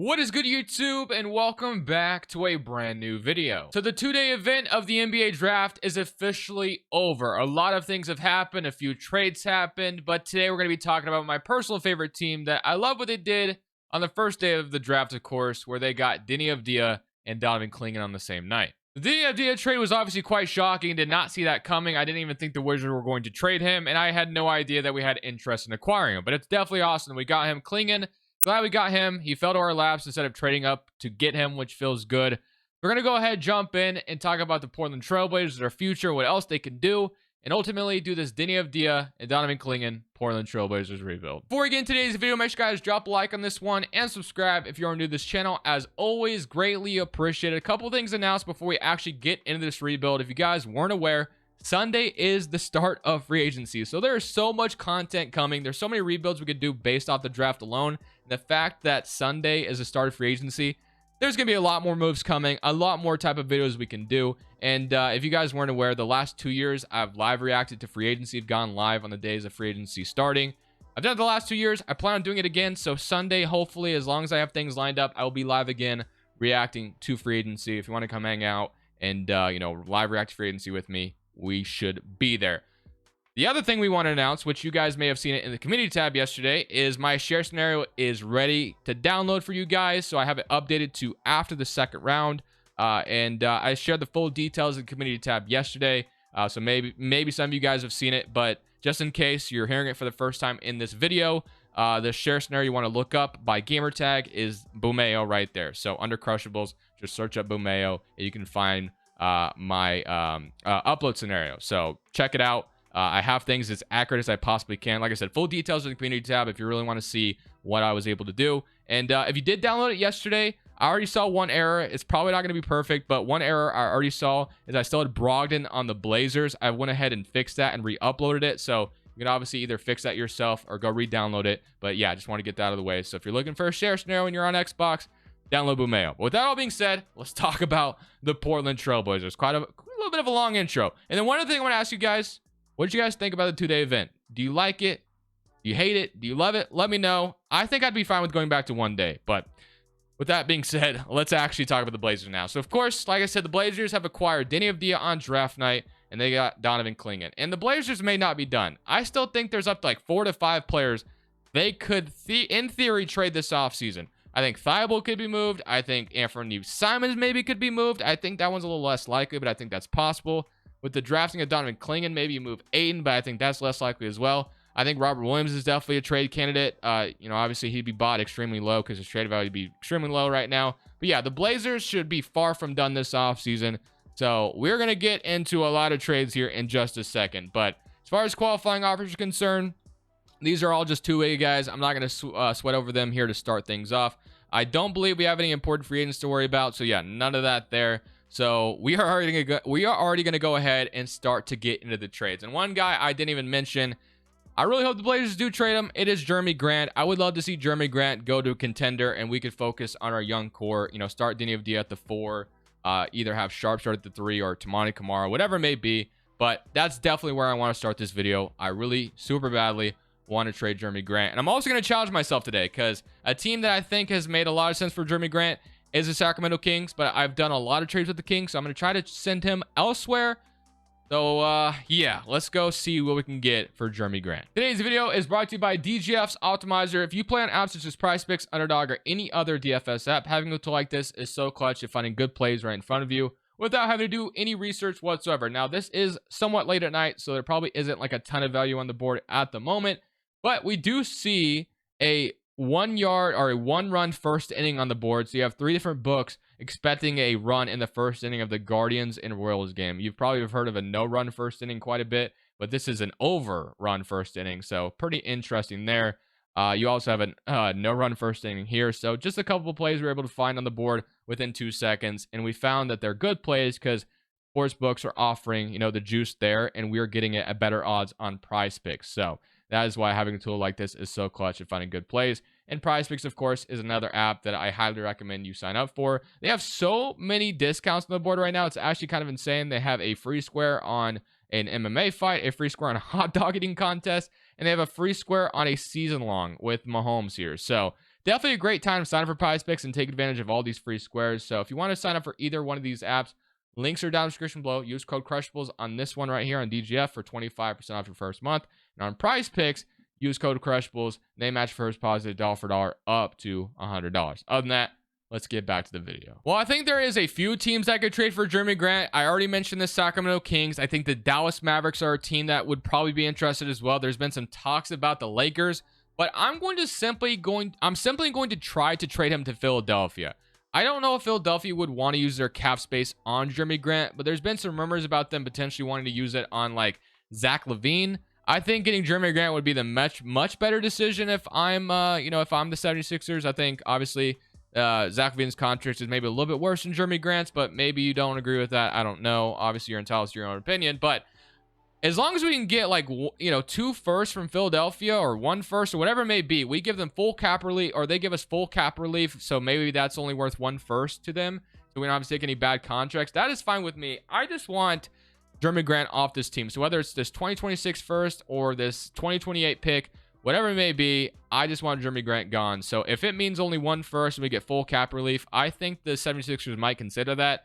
What is good, YouTube, and welcome back to a brand new video. So the two-day event of the NBA draft is officially over. A lot of things have happened, a few trades happened, but today we're going to be talking about my personal favorite team that I love what they did on the first day of the draft, of course, where they got Deni Avdija and Donovan Clingan on the same night. The Deni Avdija trade was obviously quite shocking. Did not see that coming. I didn't even think the Wizards were going to trade him, and I had no idea that we had interest in acquiring him. But it's definitely awesome. We got him. Clingan, glad we got him. He fell to our laps instead of trading up to get him, which feels good. We're going to go ahead, jump in, and talk about the Portland Trailblazers, their future, what else they can do, and ultimately do this Deni Avdija and Donovan Clingan Portland Trailblazers rebuild. Before we get into today's video, make sure you guys drop a like on this one and subscribe if you're new to this channel. As always, greatly appreciated. A couple things announced before we actually get into this rebuild. If you guys weren't aware, Sunday is the start of free agency. So there is so much content coming. There's so many rebuilds we could do based off the draft alone. And the fact that Sunday is the start of free agency, there's going to be a lot more moves coming, a lot more type of videos we can do. And if you guys weren't aware, the last 2 years, I've live reacted to free agency. I've gone live on the days of free agency starting. I've done it the last 2 years. I plan on doing it again. So Sunday, hopefully, as long as I have things lined up, I will be live again reacting to free agency. If you want to come hang out and, live react to free agency with me, we should be there. The other thing we want to announce, which you guys may have seen it in the community tab yesterday, is my share scenario is ready to download for you guys. So I have it updated to after the second round. I shared the full details in the community tab yesterday. So maybe some of you guys have seen it, but just in case you're hearing it for the first time in this video, the share scenario you want to look up by gamer tag is Boomeo right there. So under Crushables, just search up Boomeo and you can find my upload scenario. So check it out. I have things as accurate as I possibly can. Like I said, full details in the community tab if you really want to see what I was able to do. And if you did download it yesterday, I already saw one error. It's probably not going to be perfect, but one error I already saw is I still had Brogdon on the Blazers. I went ahead and fixed that and re-uploaded it. So you can obviously either fix that yourself or go re-download it. But yeah, I just want to get that out of the way. So if you're looking for a share scenario and you're on Xbox, download Boomeo. But with that all being said, let's talk about the Portland Trailblazers. Quite a little bit of a long intro. And then one other thing I want to ask you guys, what did you guys think about the two-day event? Do you like it? Do you hate it? Do you love it? Let me know. I think I'd be fine with going back to 1 day. But with that being said, let's actually talk about the Blazers now. So, of course, like I said, the Blazers have acquired Deni Avdija on draft night, and they got Donovan Clingan. And the Blazers may not be done. I still think there's up to like 4 to 5 players they could, in theory, trade this offseason. I think Thibault could be moved. I think Anthony Simons maybe could be moved. I think that one's a little less likely, but I think that's possible. With the drafting of Donovan Clingan, maybe you move Aiden, but I think that's less likely as well. I think Robert Williams is definitely a trade candidate. Obviously he'd be bought extremely low because his trade value would be extremely low right now. But yeah, the Blazers should be far from done this offseason. So we're going to get into a lot of trades here in just a second. But as far as qualifying offers are concerned, these are all just two-way guys. I'm not going to sweat over them here to start things off. I don't believe we have any important free agents to worry about. So yeah, none of that there. So we are already going to go ahead and start to get into the trades. And one guy I didn't even mention, I really hope the Blazers do trade him. It is Jeremy Grant. I would love to see Jeremy Grant go to a contender and we could focus on our young core. Start Deni Avdija at the 4, either have Sharp start at the 3 or Tamani Kamara, whatever it may be. But that's definitely where I want to start this video. I really super badly want to trade Jeremy Grant. And I'm also going to challenge myself today because a team that I think has made a lot of sense for Jeremy Grant is the Sacramento Kings, but I've done a lot of trades with the Kings, so I'm going to try to send him elsewhere. So, yeah, let's go see what we can get for Jeremy Grant. Today's video is brought to you by DGF's Optimizer. If you play on apps such as PrizePicks, Underdog, or any other DFS app, having a tool like this is so clutch at finding good plays right in front of you without having to do any research whatsoever. Now, this is somewhat late at night, so there probably isn't like a ton of value on the board at the moment, but we do see a 1 yard or a 1-run first inning on the board. So you have 3 different books expecting a run in the first inning of the Guardians and Royals game. You've probably heard of a no-run first inning quite a bit, but this is an over-run first inning. So pretty interesting there. You also have a no-run first inning here. So just a couple of plays we were able to find on the board within 2 seconds. And we found that they're good plays because sports books are offering, the juice there, and we're getting it at better odds on PrizePicks. So that is why having a tool like this is so clutch at finding good plays. And PrizePicks, of course, is another app that I highly recommend you sign up for. They have so many discounts on the board right now. It's actually kind of insane. They have a free square on an MMA fight, a free square on a hot dog eating contest, and they have a free square on a season long with Mahomes here. So definitely a great time to sign up for Prize Picks and take advantage of all these free squares. So if you want to sign up for either one of these apps, links are down in the description below. Use code Crushables on this one right here on DGF for 25% off your first month. And on Prize Picks, use code Crushables. They match first positive dollar for dollar up to $100. Other than that, let's get back to the video. Well, I think there is a few teams that could trade for Jeremy Grant. I already mentioned the Sacramento Kings. I think the Dallas Mavericks are a team that would probably be interested as well. There's been some talks about the Lakers, but I'm simply going to try to trade him to Philadelphia. I don't know if Philadelphia would want to use their cap space on Jeremy Grant, but there's been some rumors about them potentially wanting to use it on like Zach LaVine. I think getting Jeremy Grant would be the much better decision if I'm if I'm the 76ers. I think obviously Zach LaVine's contract is maybe a little bit worse than Jeremy Grant's, but maybe you don't agree with that. I don't know. Obviously, you're entitled to your own opinion, but as long as we can get like 2 firsts from Philadelphia or 1 first or whatever it may be, we give them full cap relief or they give us full cap relief. So maybe that's only worth 1 first to them. So we don't have to take any bad contracts. That is fine with me. I just want Jeremy Grant off this team. So whether it's this 2026 first or this 2028 pick, whatever it may be, I just want Jeremy Grant gone. So if it means only 1 first and we get full cap relief, I think the 76ers might consider that.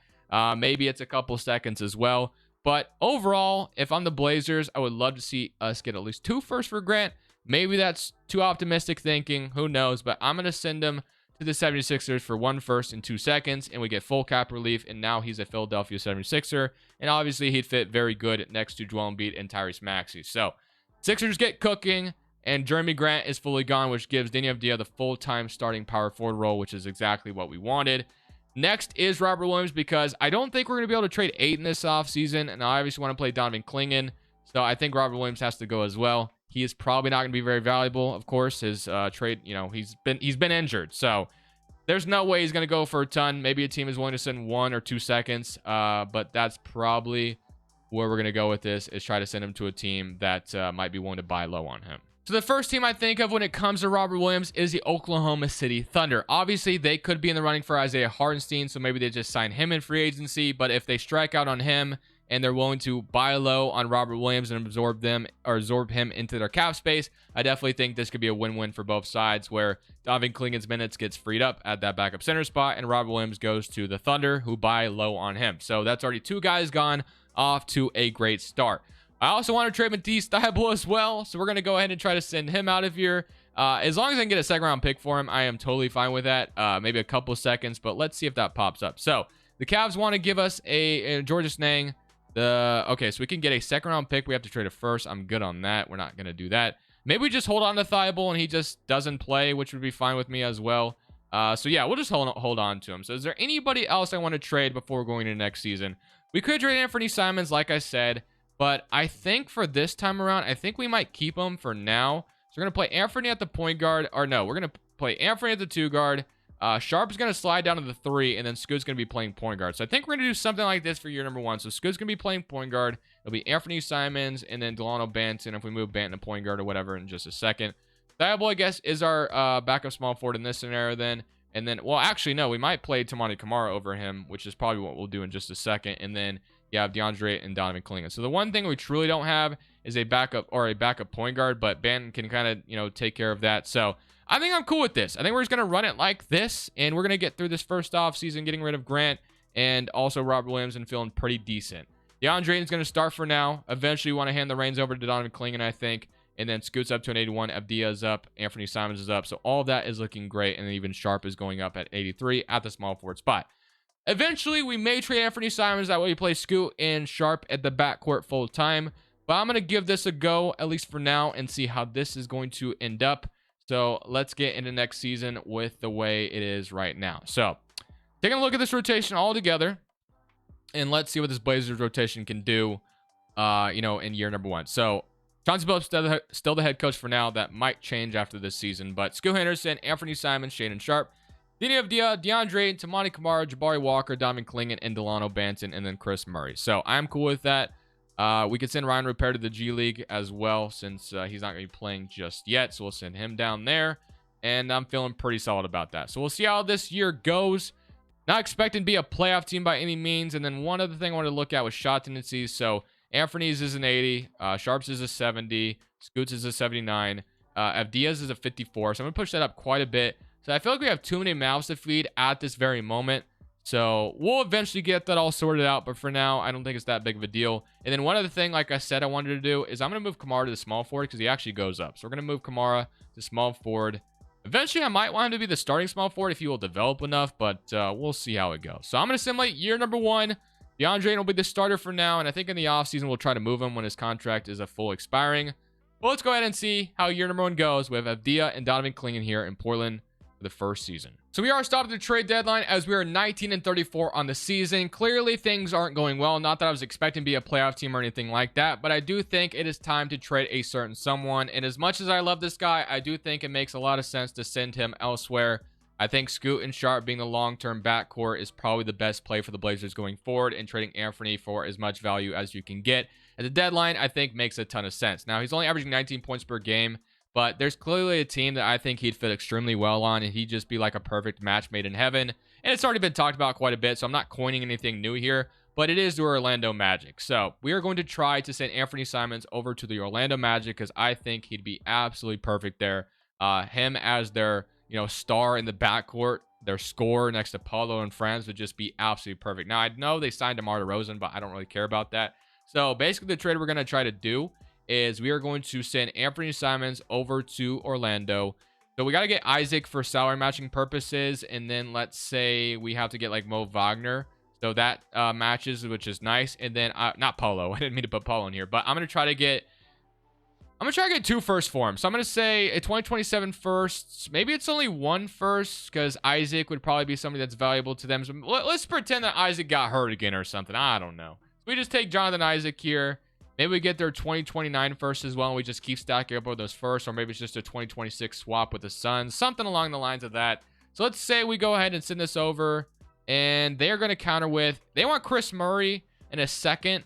Maybe it's a couple seconds as well. But overall, if I'm the Blazers, I would love to see us get at least 2 firsts for Grant. Maybe that's too optimistic thinking. Who knows? But I'm going to send him to the 76ers for 1 first in 2 seconds, and we get full cap relief, and now he's a Philadelphia 76er. And obviously, he'd fit very good next to Joel Embiid and Tyrese Maxey. So, Sixers get cooking, and Jeremy Grant is fully gone, which gives Deni Avdija the full-time starting power forward role, which is exactly what we wanted. Next is Robert Williams, because I don't think we're going to be able to trade Ayton this offseason, and I obviously want to play Donovan Clingan, so I think Robert Williams has to go as well. He is probably not going to be very valuable, of course. His trade, he's been injured, so there's no way he's going to go for a ton. Maybe a team is willing to send 1 or 2 seconds, but that's probably where we're going to go with this, is try to send him to a team that might be willing to buy low on him. So the first team I think of when it comes to Robert Williams is the Oklahoma City Thunder. Obviously, they could be in the running for Isaiah Hartenstein, so maybe they just sign him in free agency. But if they strike out on him and they're willing to buy low on Robert Williams and absorb him into their cap space, I definitely think this could be a win-win for both sides, where Donovan Clingan's minutes gets freed up at that backup center spot, and Robert Williams goes to the Thunder, who buy low on him. So that's already 2 guys gone, off to a great start. I also want to trade Matisse Thybulle as well, so we're going to go ahead and try to send him out of here. As long as I can get a 2nd round pick for him, I am totally fine with that. Maybe a couple seconds, but let's see if that pops up. So the Cavs want to give us a Georges Niang. Okay, so we can get a 2nd round pick. We have to trade a first. I'm good on that. We're not going to do that. Maybe we just hold on to Thybulle and he just doesn't play, which would be fine with me as well. So yeah, we'll just hold on to him. So is there anybody else I want to trade before going into next season? We could trade Anthony Simons, like I said. But I think for this time around, I think we might keep him for now. So we're going to play Anthony at the point guard. Or no, we're going to play Anthony at the 2 guard. Sharp's going to slide down to the 3. And then Scoot's going to be playing point guard. So I think we're going to do something like this for year number 1. So Scoot's going to be playing point guard. It'll be Anthony Simons and then Delano Banton if we move Banton to point guard or whatever in just a second. Thybulle, I guess, is our backup small forward in this scenario then. And then, well, actually, no, we might play Tamani Kamara over him, which is probably what we'll do in just a second. And then you have DeAndre and Donovan Clingan. So the one thing we truly don't have is a backup point guard, but Banton can kind of, take care of that. So I think I'm cool with this. I think we're just going to run it like this, and we're going to get through this first off season, getting rid of Grant and also Robert Williams and feeling pretty decent. DeAndre is going to start for now. Eventually, we want to hand the reins over to Donovan Clingan, I think. And then Scoot's up to an 81. Avdija is up. Anthony Simons is up. So all of that is looking great. And then even Sharp is going up at 83 at the small forward spot. Eventually, we may trade Anthony Simons. That way we play Scoot and Sharp at the backcourt full time. But I'm going to give this a go, at least for now, and see how this is going to end up. So let's get into next season with the way it is right now. So taking a look at this rotation all together. And let's see what this Blazers rotation can do, in year number 1. So Chauncey Billups still the head coach for now. That might change after this season. But Scoot Henderson, Anthony Simons, Shaedon Sharp, Deni Avdija, DeAndre, Tamani Kamara, Jabari Walker, Donovan Clingan, and Delano Banton, and then Chris Murray. So I'm cool with that. We could send Ryan Repair to the G League as well, since he's not going to be playing just yet. So we'll send him down there. And I'm feeling pretty solid about that. So we'll see how this year goes. Not expecting to be a playoff team by any means. And then one other thing I wanted to look at was shot tendencies. So Anthony's is an 80. Sharp's is a 70. Scoots is a 79. Avdija's is a 54. So I'm going to push that up quite a bit. So I feel like we have too many mouths to feed at this very moment. So we'll eventually get that all sorted out. But for now, I don't think it's that big of a deal. And then one other thing, like I said, I wanted to do is I'm going to move Kamara to the small forward because he actually goes up. So we're going to move Kamara to small forward. Eventually, I might want him to be the starting small forward if he will develop enough. But we'll see how it goes. So I'm going to simulate year number 1. DeAndre will be the starter for now. And I think in the offseason, we'll try to move him when his contract is a full expiring. Well, let's go ahead and see how year number 1 goes with Avdija and Donovan Clingan here in Portland for the first season. So we are stopped at the trade deadline as we are 19-34 on the season. Clearly, things aren't going well. Not that I was expecting to be a playoff team or anything like that, but I do think it is time to trade a certain someone. And as much as I love this guy, I do think it makes a lot of sense to send him elsewhere. I think Scoot and Sharp being the long-term backcourt is probably the best play for the Blazers going forward, and trading Anthony for as much value as you can get at the deadline, I think makes a ton of sense. Now, he's only averaging 19 points per game, but there's clearly a team that I think he'd fit extremely well on, and he'd just be like a perfect match made in heaven. And it's already been talked about quite a bit, so I'm not coining anything new here, but it is the Orlando Magic. So we are going to try to send Anthony Simons over to the Orlando Magic because I think he'd be absolutely perfect there. Him as their star in the backcourt, their scorer next to Paulo and Franz would just be absolutely perfect. Now, I know they signed DeMar DeRozan, but I don't really care about that. So basically, the trade we're going to try to do is we are going to send Anthony Simons over to Orlando. So we got to get Isaac for salary matching purposes. And then let's say we have to get like Mo Wagner. So that matches, which is nice. And then not Paulo. I didn't mean to put Paulo in here, but I'm going to try to get 2 firsts for him. So I'm going to say a 2027 firsts. Maybe it's only 1 first because Isaac would probably be somebody that's valuable to them. So let's pretend that Isaac got hurt again or something. I don't know. So we just take Jonathan Isaac here. Maybe we get their 2029 first as well, and we just keep stacking up with those first, or maybe it's just a 2026 swap with the Suns, something along the lines of that. So let's say we go ahead and send this over, and they're going to counter with, they want Chris Murray in a second.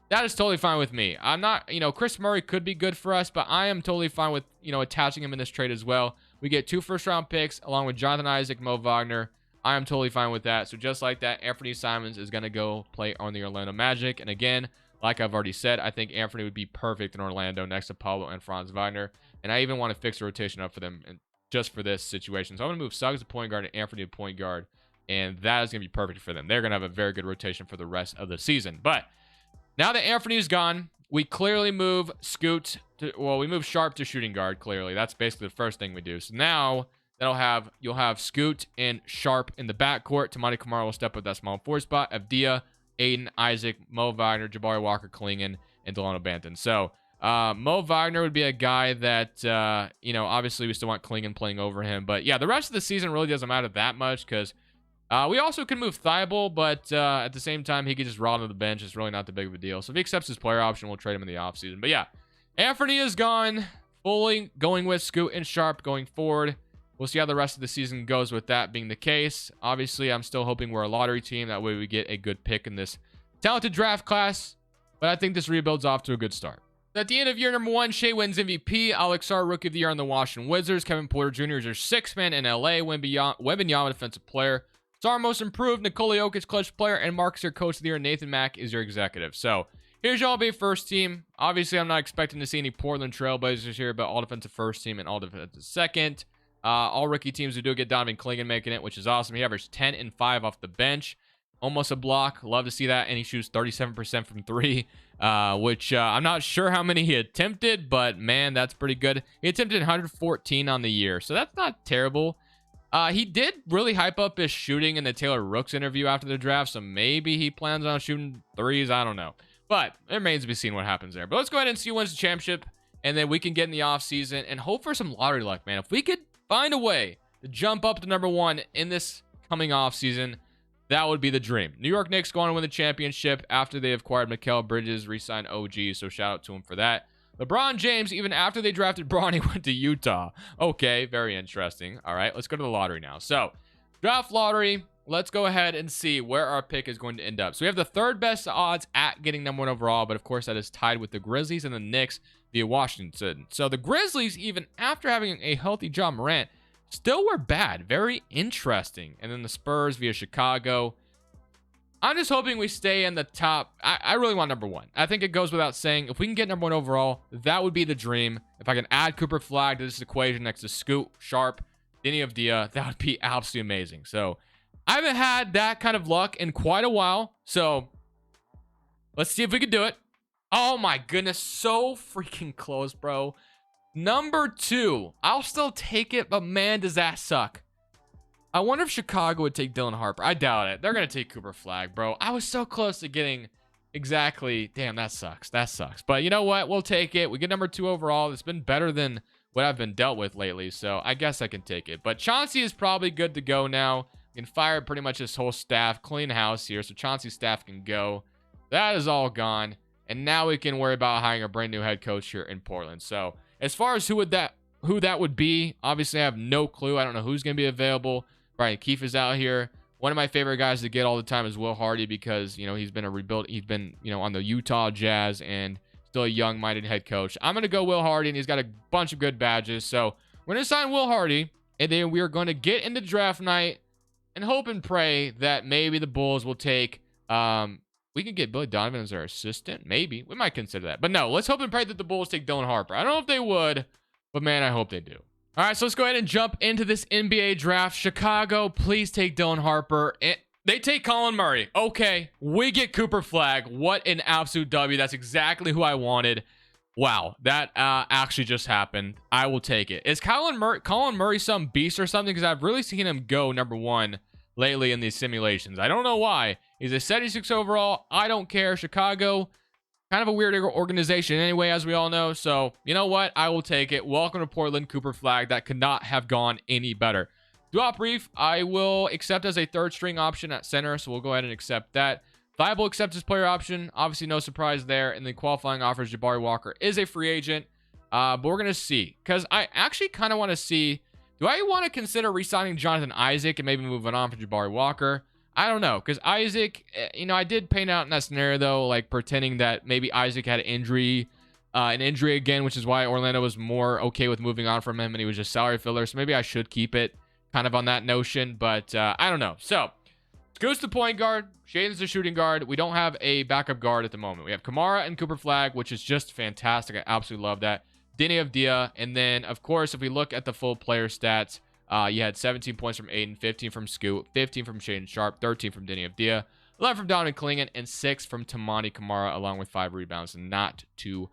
That is totally fine with me. I'm not, Chris Murray could be good for us, but I am totally fine with, attaching him in this trade as well. We get 2 first-round picks along with Jonathan Isaac, Mo Wagner. I am totally fine with that. So just like that, Anthony Simons is going to go play on the Orlando Magic. And again, like I've already said, I think Anthony would be perfect in Orlando next to Paulo and Franz Wagner. And I even want to fix the rotation up for them just for this situation. So I'm going to move Suggs to point guard and Anthony to point guard. And that is going to be perfect for them. They're going to have a very good rotation for the rest of the season. But now that Anthony is gone, we clearly move Scoot to, we move Sharp to shooting guard, clearly. That's basically the first thing we do. So now you'll have Scoot and Sharp in the backcourt. Tamani Kamara will step up that small forward spot. Avdija, Aiden, Isaac, Mo Wagner, Jabari Walker, Clingan, and Delano Banton. So Mo Wagner would be a guy that, obviously we still want Clingan playing over him. But yeah, the rest of the season really doesn't matter that much because we also can move Thibault, but at the same time, he could just rot on the bench. It's really not that big of a deal. So if he accepts his player option, we'll trade him in the offseason. But yeah, Anthony is gone. Fully going with Scoot and Sharp going forward. We'll see how the rest of the season goes with that being the case. Obviously, I'm still hoping we're a lottery team. That way we get a good pick in this talented draft class. But I think this rebuild's off to a good start. At the end of year number 1, Shea wins MVP. Alex Sarr, Rookie of the Year on the Washington Wizards. Kevin Porter Jr. is your 6th man in LA. Wembanyama, Defensive Player. Sarr, Most Improved. Nikola Jokic, Clutch Player. And Marcus, your Coach of the Year. Nathan Mack is your executive. So here's your all-NBA first team. Obviously, I'm not expecting to see any Portland Trailblazers here, but all defensive first team and all defensive second. All rookie teams who do get Donovan Clingan making it, which is awesome. He averaged 10 and 5 off the bench. Almost a block. Love to see that. And he shoots 37% from 3, which I'm not sure how many he attempted, but man, that's pretty good. He attempted 114 on the year, so that's not terrible. He did really hype up his shooting in the Taylor Rooks interview after the draft, so maybe he plans on shooting 3s. I don't know. But it remains to be seen what happens there. But let's go ahead and see who wins the championship, and then we can get in the offseason and hope for some lottery luck, man. If we could find a way to jump up to number 1 in this coming offseason, that would be the dream. New York Knicks going to win the championship after they acquired Mikal Bridges, re-signed OG, so shout out to him for that. LeBron James, even after they drafted Bronny, went to Utah. Okay, very interesting. All right, let's go to the lottery now. So, draft lottery. Let's go ahead and see where our pick is going to end up. So, we have the 3rd best odds at getting number 1 overall, but of course, that is tied with the Grizzlies and the Knicks via Washington. So, the Grizzlies, even after having a healthy Ja Morant, still were bad. Very interesting. And then the Spurs via Chicago. I'm just hoping we stay in the top. I really want number 1. I think it goes without saying. If we can get number 1 overall, that would be the dream. If I can add Cooper Flagg to this equation next to Scoot, Sharp, Deni Avdija, that would be absolutely amazing. So I haven't had that kind of luck in quite a while. So let's see if we can do it. Oh my goodness, so freaking close, bro. Number 2. I'll still take it, but man, does that suck. I wonder if Chicago would take Dylan Harper. I doubt it. They're going to take Cooper Flagg, bro. I was so close to getting exactly. Damn, that sucks. That sucks. But you know what? We'll take it. We get number 2 overall. It's been better than what I've been dealt with lately, so I guess I can take it. But Chauncey is probably good to go now. We can fire pretty much his whole staff. Clean house here, so Chauncey's staff can go. That is all gone. And now we can worry about hiring a brand new head coach here in Portland. So as far as who that would be, obviously I have no clue. I don't know who's going to be available. Brian Keefe is out here. One of my favorite guys to get all the time is Will Hardy because, you know, he's been a rebuild. He's been, you know, on the Utah Jazz and still a young-minded head coach. I'm going to go Will Hardy, and he's got a bunch of good badges. So we're going to sign Will Hardy, and then we are going to get into draft night and hope and pray that maybe the Bulls will take we can get Billy Donovan as our assistant. Maybe. We might consider that. But no, let's hope and pray that the Bulls take Dylan Harper. I don't know if they would, but man, I hope they do. All right, so let's go ahead and jump into this NBA draft. Chicago, please take Dylan Harper. They take Colin Murray. Okay, we get Cooper Flagg. What an absolute W. That's exactly who I wanted. Wow, that actually just happened. I will take it. Is Colin Murray some beast or something? Because I've really seen him go number 1 lately in these simulations. I don't know why. He's a 76 overall. I don't care. Chicago, kind of a weird organization anyway, as we all know. So, you know what? I will take it. Welcome to Portland, Cooper Flagg. That could not have gone any better. Duop Reef, I will accept as a 3rd string option at center. So we'll go ahead and accept that. Viable accepts his player option. Obviously, no surprise there. And the qualifying offers Jabari Walker is a free agent. But we're going to see. Because I actually kind of want to see, do I want to consider re-signing Jonathan Isaac and maybe moving on for Jabari Walker? I don't know. Because Isaac, you know, I did paint out in that scenario, though, like pretending that maybe Isaac had an injury again, which is why Orlando was more okay with moving on from him and he was just salary filler. So maybe I should keep it kind of on that notion. But I don't know. So goes to point guard. Shaden's the shooting guard. We don't have a backup guard at the moment. We have Kamara and Cooper Flagg, which is just fantastic. I absolutely love that. Deni Avdija. And then, of course, if we look at the full player stats, you had 17 points from Aiden, 15 from Scoot, 15 from Shaden Sharp, 13 from Deni Avdija, 11 from Donovan Clingan, and 6 from Tamani Kamara, along with 5 rebounds. Not too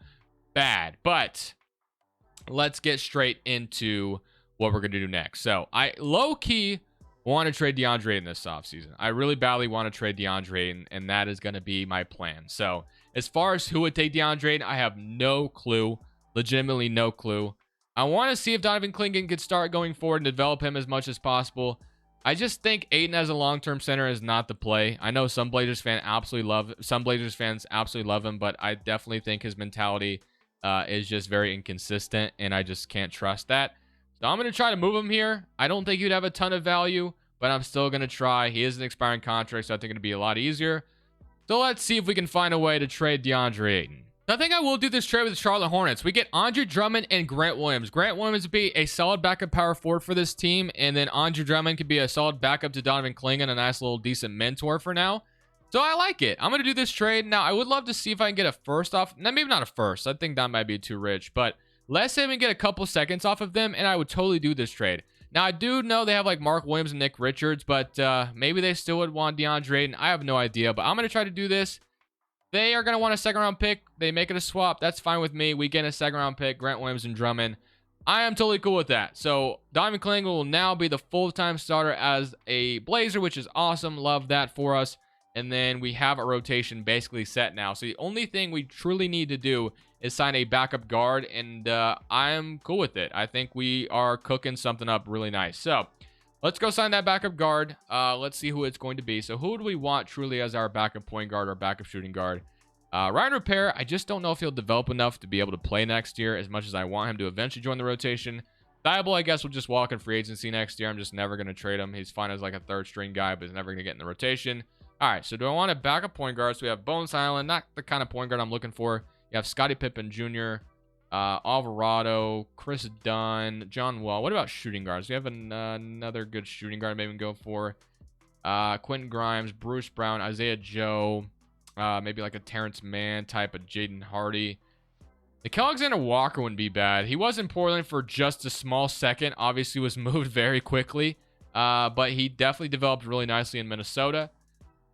bad. But let's get straight into what we're going to do next. So I low-key want to trade DeAndre in this offseason. I really badly want to trade DeAndre, and that is going to be my plan. So as far as who would take DeAndre, I have no clue. Legitimately no clue. I want to see if Donovan Clingan could start going forward and develop him as much as possible. I just think Aiden as a long-term center is not the play. I know some Blazers fans absolutely love him, but I definitely think his mentality is just very inconsistent, and I just can't trust that. So I'm going to try to move him here. I don't think he'd have a ton of value, but I'm still going to try. He is an expiring contract, so I think it'll be a lot easier. So let's see if we can find a way to trade DeAndre Ayton. I think I will do this trade with the Charlotte Hornets. We get Andre Drummond and Grant Williams. Grant Williams would be a solid backup power forward for this team, and then Andre Drummond could be a solid backup to Donovan Clingan, a nice little decent mentor for now. So I like it. I'm going to do this trade. Now, I would love to see if I can get a first off. Now, maybe not a first. I think that might be too rich, but let's say we can get a couple seconds off of them, and I would totally do this trade. Now, I do know they have like Mark Williams and Nick Richards, but maybe they still would want DeAndre Ayton. I have no idea, but I'm going to try to do this. They are going to want a 2nd round pick. They make it a swap. That's fine with me. We get a 2nd round pick, Grant Williams and Drummond. I am totally cool with that. So Donovan Clingan will now be the full-time starter as a Blazer, which is awesome. Love that for us. And then we have a rotation basically set now. So the only thing we truly need to do is sign a backup guard, and I'm cool with it. I think we are cooking something up really nice. So let's go sign that backup guard. Let's see who it's going to be. So who do we want truly as our backup point guard or backup shooting guard? Ryan Repair, I just don't know if he'll develop enough to be able to play next year as much as I want him to eventually join the rotation. Thibault, I guess, will just walk in free agency next year. I'm just never going to trade him. He's fine as like a 3rd string guy, but he's never going to get in the rotation. All right, so do I want a backup point guard? So we have Bones Highland, not the kind of point guard I'm looking for. You have Scottie Pippen Jr., Alvarado, Chris Dunn, John Wall. What about shooting guards? We have another good shooting guard maybe we can go for. Quentin Grimes, Bruce Brown, Isaiah Joe, maybe like a Terrence Mann type of Jaden Hardy. Nickeil Alexander-Walker wouldn't be bad. He was in Portland for just a small second. Obviously was moved very quickly. But he definitely developed really nicely in Minnesota.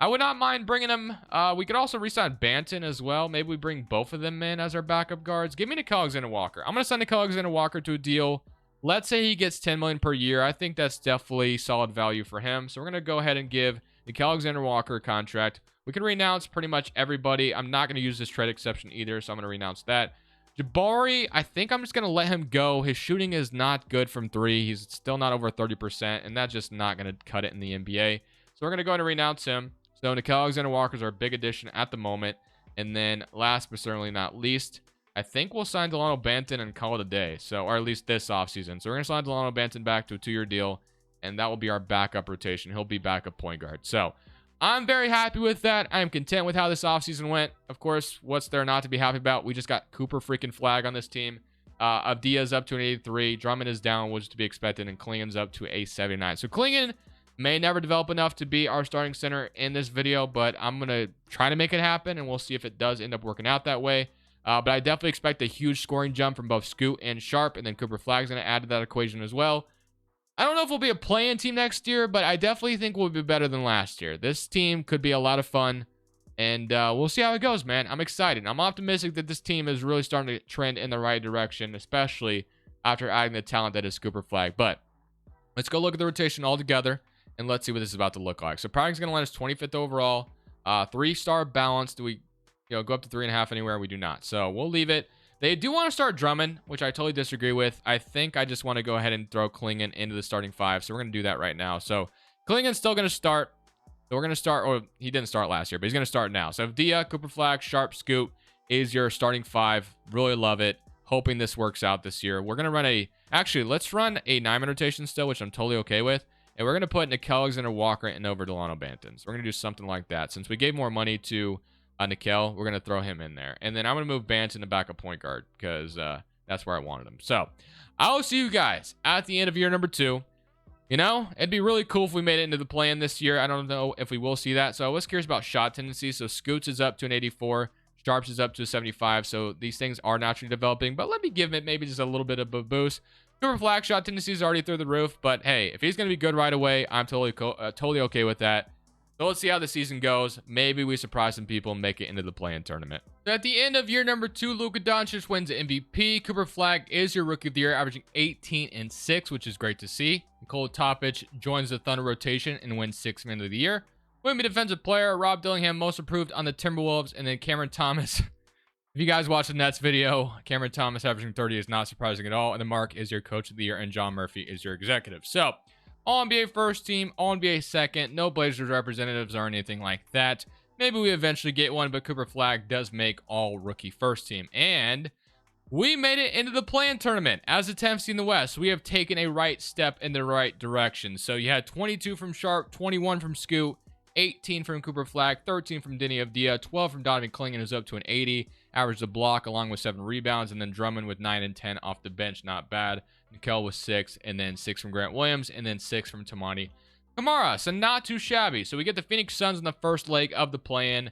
I would not mind bringing him. We could also re-sign Banton as well. Maybe we bring both of them in as our backup guards. Give me Nickeil Alexander-Walker. I'm going to send Nickeil Alexander-Walker to a deal. Let's say he gets $10 million per year. I think that's definitely solid value for him. So we're going to go ahead and give Nickeil Alexander-Walker a contract. We can renounce pretty much everybody. I'm not going to use this trade exception either, so I'm going to renounce that. Jabari, I think I'm just going to let him go. His shooting is not good from 3. He's still not over 30%, and that's just not going to cut it in the NBA. So we're going to go ahead and renounce him. So Nickeil Alexander-Walker is our big addition at the moment. And then last but certainly not least, I think we'll sign Delano Banton and call it a day. So, or at least this offseason. So we're going to sign Delano Banton back to a 2-year deal, and that will be our backup rotation. He'll be backup point guard. So I'm very happy with that. I am content with how this offseason went. Of course, what's there not to be happy about? We just got Cooper freaking Flag on this team. Avdija's up to an 83. Drummond is down, which is to be expected, and Clingan's up to a 79. So Clingan may never develop enough to be our starting center in this video, but I'm going to try to make it happen, and we'll see if it does end up working out that way. But I definitely expect a huge scoring jump from both Scoot and Sharp, and then Cooper Flag's going to add to that equation as well. I don't know if we'll be a play-in team next year, but I definitely think we'll be better than last year. This team could be a lot of fun, and we'll see how it goes, man. I'm excited. I'm optimistic that this team is really starting to trend in the right direction, especially after adding the talent that is Cooper Flag. But let's go look at the rotation all together, and let's see what this is about to look like. So Prag's going to land us 25th overall, 3-star balance. Do we go up to 3.5 anywhere? We do not. So we'll leave it. They do want to start Drummond, which I totally disagree with. I think I just want to go ahead and throw Clingan into the starting 5. So we're going to do that right now. So Clingan's still going to start. So we're going to start, or he didn't start last year, but he's going to start now. So Avdija, Cooper Flag, Sharp, Scoot is your starting 5. Really love it. Hoping this works out this year. We're going to run actually, let's run a 9-man rotation still, which I'm totally okay with. And we're going to put Nickeil Alexander-Walker and over Delano Banton. So we're going to do something like that. Since we gave more money to Nickeil, we're going to throw him in there. And then I'm going to move Banton to backup point guard because that's where I wanted him. So I will see you guys at the end of year number 2. You know, it'd be really cool if we made it into the play-in this year. I don't know if we will see that. So I was curious about shot tendency. So Scoots is up to an 84. Sharps is up to a 75. So these things are naturally developing. But let me give it maybe just a little bit of a boost. Cooper Flag shot tendency is already through the roof. But hey, if he's going to be good right away, I'm totally okay with that. So let's see how the season goes. Maybe we surprise some people and make it into the play-in tournament. So at the end of year number 2, Luka Doncic wins the MVP. Cooper Flag is your rookie of the year, averaging 18 and 6, which is great to see. Nikola Topic joins the Thunder rotation and wins 6th man of the year. Women defensive player, Rob Dillingham, most improved on the Timberwolves, and then Cameron Thomas. If you guys watched the Nets video, Cameron Thomas averaging 30 is not surprising at all. And then Mark is your coach of the year, and John Murphy is your executive. So All-NBA first team, All-NBA second, no Blazers representatives or anything like that. Maybe we eventually get one, but Cooper Flag does make all-rookie first team. And we made it into the play-in tournament as the 10th seed in the West. We have taken a right step in the right direction. So you had 22 from Sharp, 21 from Scoot, 18 from Cooper Flag, 13 from Deni Avdija, 12 from Donovan Clingan, who's up to an 80, averaged a block along with 7 rebounds, and then Drummond with 9 and 10 off the bench, not bad. Nickeil with 6, and then 6 from Grant Williams, and then 6 from Tamani Kamara. So not too shabby. So we get the Phoenix Suns in the first leg of the play-in.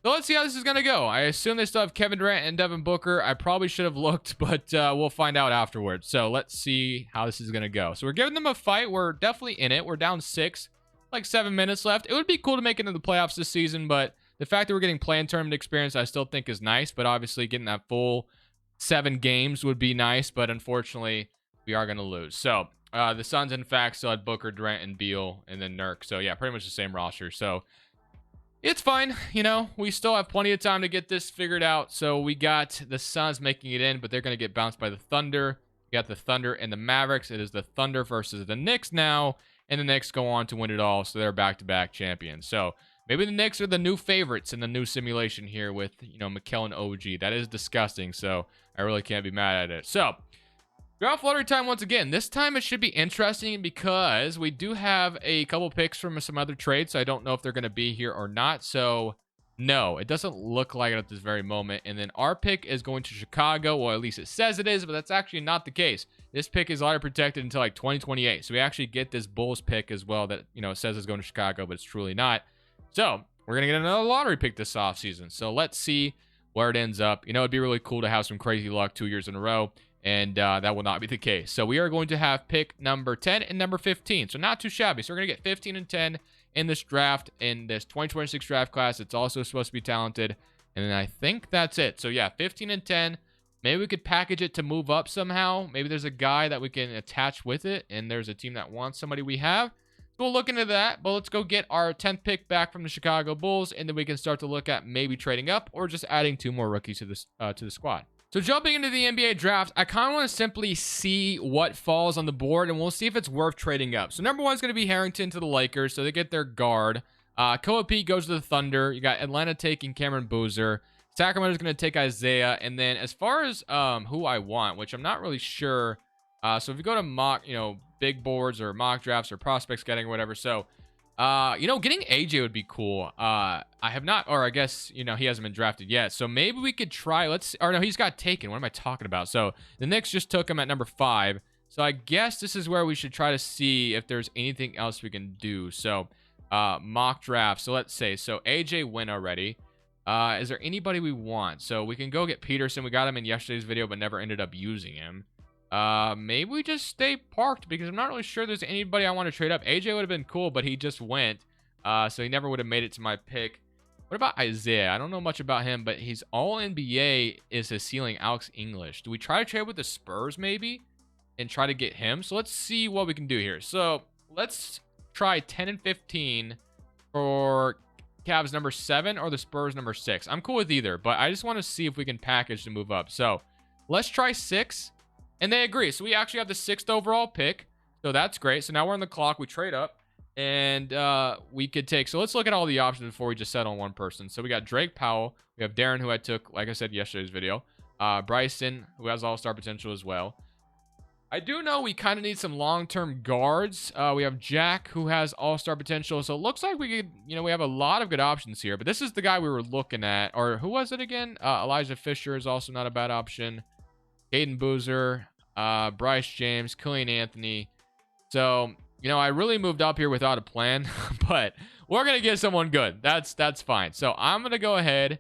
So let's see how this is going to go. I assume they still have Kevin Durant and Devin Booker. I probably should have looked, but we'll find out afterwards. So let's see how this is going to go. So we're giving them a fight. We're definitely in it. We're down 6, like 7 minutes left. It would be cool to make it into the playoffs this season, but the fact that we're getting play-in tournament experience I still think is nice, but obviously getting that full 7 games would be nice, but unfortunately we are going to lose. So the Suns, in fact, still had Booker, Durant, and Beal, and then Nurk. So yeah, pretty much the same roster. So it's fine. You know, we still have plenty of time to get this figured out. So we got the Suns making it in, but they're going to get bounced by the Thunder. We got the Thunder and the Mavericks. It is the Thunder versus the Knicks now, and the Knicks go on to win it all. So they're back-to-back champions. So maybe the Knicks are the new favorites in the new simulation here with, you know, Mikal and OG. That is disgusting. So I really can't be mad at it. So draft lottery time once again. This time it should be interesting because we do have a couple picks from some other trades. So I don't know if they're going to be here or not. So no, it doesn't look like it at this very moment. And then our pick is going to Chicago. Well, at least it says it is, but that's actually not the case. This pick is lottery protected until like 2028. So we actually get this Bulls pick as well that, you know, it says it's going to Chicago, but it's truly not. So we're going to get another lottery pick this offseason. So let's see where it ends up. You know, it'd be really cool to have some crazy luck 2 years in a row, and that will not be the case. So we are going to have pick number 10 and number 15. So not too shabby. So we're going to get 15 and 10 in this draft, in this 2026 draft class. It's also supposed to be talented. And then I think that's it. So yeah, 15 and 10. Maybe we could package it to move up somehow. Maybe there's a guy that we can attach with it, and there's a team that wants somebody we have. So we'll look into that, but let's go get our 10th pick back from the Chicago Bulls, and then we can start to look at maybe trading up or just adding 2 more rookies to the squad. So jumping into the NBA draft, I kind of want to simply see what falls on the board, and we'll see if it's worth trading up. So number 1 is going to be Harrington to the Lakers, so they get their guard. Koa Pete goes to the Thunder. You got Atlanta taking Cameron Boozer. Sacramento's going to take Isaiah. And then as far as who I want, which I'm not really sure. So if you go to mock, big boards or mock drafts or prospects getting or whatever. So, getting AJ would be cool. I have not, or I guess, he hasn't been drafted yet. So maybe we could try, he's got taken. What am I talking about? So the Knicks just took him at number 5. So I guess this is where we should try to see if there's anything else we can do. So mock draft. So let's say, so AJ went already. Is there anybody we want? So we can go get Peterson. We got him in yesterday's video, but never ended up using him. Maybe we just stay parked because I'm not really sure there's anybody I want to trade up. AJ would have been cool, but he just went. So he never would have made it to my pick. What about Isaiah? I don't know much about him, but he's all NBA is his ceiling. Alex English. Do we try to trade with the Spurs maybe and try to get him? So let's see what we can do here. So let's try 10 and 15 for Cavs number 7 or the Spurs number 6. I'm cool with either, but I just want to see if we can package to move up. So let's try 6, and they agree. So we actually have the 6th overall pick, so that's great. So now we're on the clock. We trade up, and we could take. So let's look at all the options before we just settle on one person. So we got Drake Powell. We have Darren, who I took, like I said, yesterday's video. Bryson, who has all-star potential as well. I do know we kind of need some long-term guards. We have Jack, who has all-star potential. So it looks like we could, we have a lot of good options here. But this is the guy we were looking at. Or who was it again? Elijah Fisher is also not a bad option. Caden Boozer, Bryce James, Killian Anthony. So, I really moved up here without a plan. But we're going to get someone good. That's fine. So I'm going to go ahead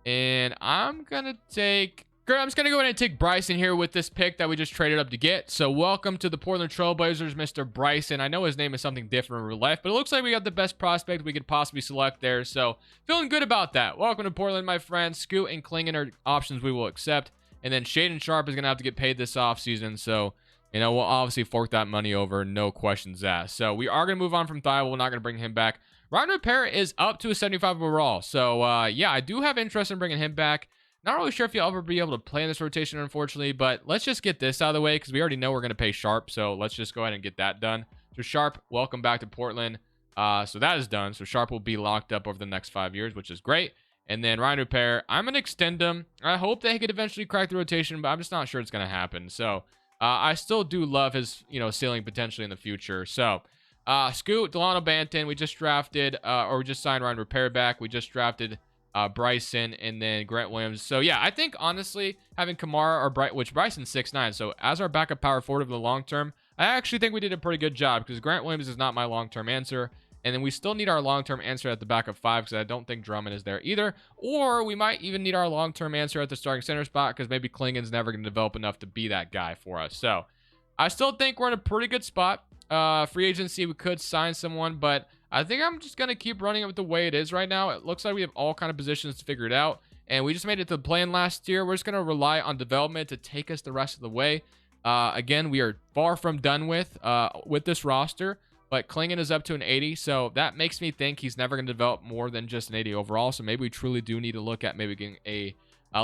and I'm going to just going to go ahead and take Bryson here with this pick that we just traded up to get. So welcome to the Portland Trailblazers, Mr. Bryson. I know his name is something different in real life, but it looks like we got the best prospect we could possibly select there. So feeling good about that. Welcome to Portland, my friends. Scoot and Clingan are options we will accept. And then Shaden Sharp is going to have to get paid this offseason. So, we'll obviously fork that money over. No questions asked. So we are going to move on from Thibault. We're not going to bring him back. Ryan Rupert is up to a 75 overall. So, yeah, I do have interest in bringing him back. Not really sure if you'll ever be able to play in this rotation, unfortunately, but let's just get this out of the way because we already know we're going to pay Sharp, so let's just go ahead and get that done. So Sharp, welcome back to Portland. So that is done. So Sharp will be locked up over the next 5 years, which is great. And then Ryan Rupert, I'm going to extend him. I hope that he could eventually crack the rotation, but I'm just not sure it's going to happen. So I still do love his, ceiling potentially in the future. So Scoot, Delano Banton, we just drafted, we just signed Ryan Rupert back. We just drafted Bryson and then Grant Williams. So yeah, I think honestly having Kamara or which Bryson's 6'9", so as our backup power forward over the long term, I actually think we did a pretty good job because Grant Williams is not my long-term answer. And then we still need our long-term answer at the backup 5 because I don't think Drummond is there either. Or we might even need our long-term answer at the starting center spot because maybe Clingan's never going to develop enough to be that guy for us. So I still think we're in a pretty good spot. Free agency, we could sign someone, but I think I'm just going to keep running it with the way it is right now. It looks like we have all kind of positions to figure it out. And we just made it to the play-in last year. We're just going to rely on development to take us the rest of the way. Again, we are far from done with this roster. But Clingan is up to an 80, so that makes me think he's never going to develop more than just an 80 overall. So maybe we truly do need to look at maybe getting a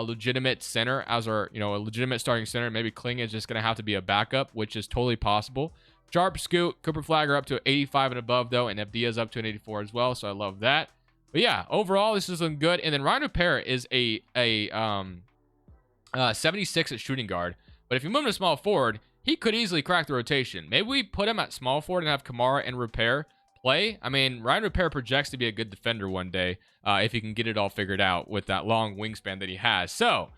legitimate center as our, a legitimate starting center. Maybe Clingan is just going to have to be a backup, which is totally possible. Sharp, Scoot, Cooper Flagger up to 85 and above, though, and Avdija's up to an 84 as well, so I love that. But yeah, overall, this is looking good. And then Ryan Rupert is a 76 at shooting guard. But if you move him to small forward, he could easily crack the rotation. Maybe we put him at small forward and have Kamara and Rupert play. I mean, Ryan Rupert projects to be a good defender one day if he can get it all figured out with that long wingspan that he has. So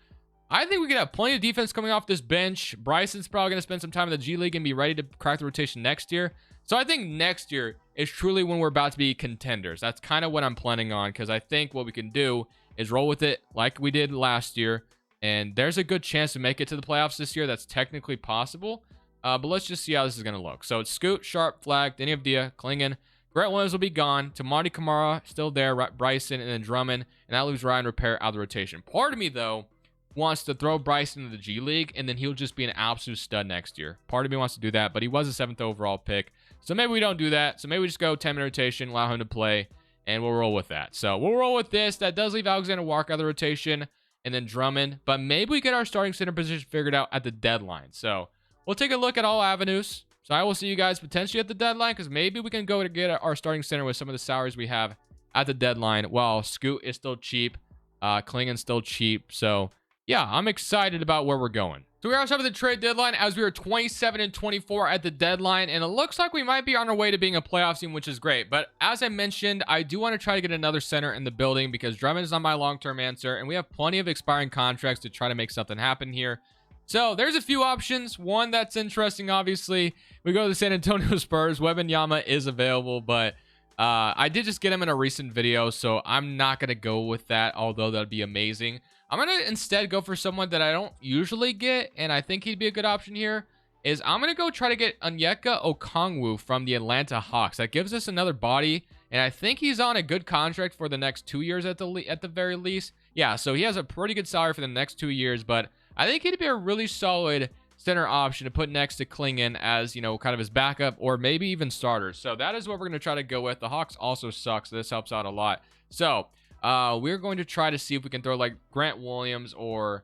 I think we could have plenty of defense coming off this bench. Bryson's probably going to spend some time in the G League and be ready to crack the rotation next year. So I think next year is truly when we're about to be contenders. That's kind of what I'm planning on, because I think what we can do is roll with it like we did last year. And there's a good chance to make it to the playoffs this year. That's technically possible. But let's just see how this is going to look. So it's Scoot, Sharp, Flag, Deni Avdija, Clingan. Grant Williams will be gone. Tamati Kamara still there. Bryson, and then Drummond. And that leaves Ryan Repair out of the rotation. Part of me, though, wants to throw Bryson into the G League, and then he'll just be an absolute stud next year. Part of me wants to do that, but he was a 7th overall pick. So maybe we don't do that. So maybe we just go 10-minute rotation, allow him to play, and we'll roll with that. So we'll roll with this. That does leave Alexander Walker out of the rotation, and then Drummond. But maybe we get our starting center position figured out at the deadline. So we'll take a look at all avenues. So I will see you guys potentially at the deadline, because maybe we can go to get our starting center with some of the salaries we have at the deadline, while Scoot is still cheap. Clingan's still cheap. So yeah, I'm excited about where we're going. So we also have the trade deadline, as we are 27-24 at the deadline, and it looks like we might be on our way to being a playoff team, which is great. But as I mentioned, I do want to try to get another center in the building, because Drummond is not my long-term answer, and we have plenty of expiring contracts to try to make something happen here. So there's a few options. One that's interesting, obviously, we go to the San Antonio Spurs. Wembanyama is available, but I did just get him in a recent video, so I'm not going to go with that, although that'd be amazing. I'm going to instead go for someone that I don't usually get, and I think he'd be a good option here, is I'm going to go try to get Onyeka Okongwu from the Atlanta Hawks. That gives us another body, and I think he's on a good contract for the next 2 years at the very least. Yeah, so he has a pretty good salary for the next 2 years, but I think he'd be a really solid center option to put next to Clingan as, you know, kind of his backup, or maybe even starters. So that is what we're going to try to go with. The Hawks also suck, so this helps out a lot. So we're going to try to see if we can throw like Grant Williams, or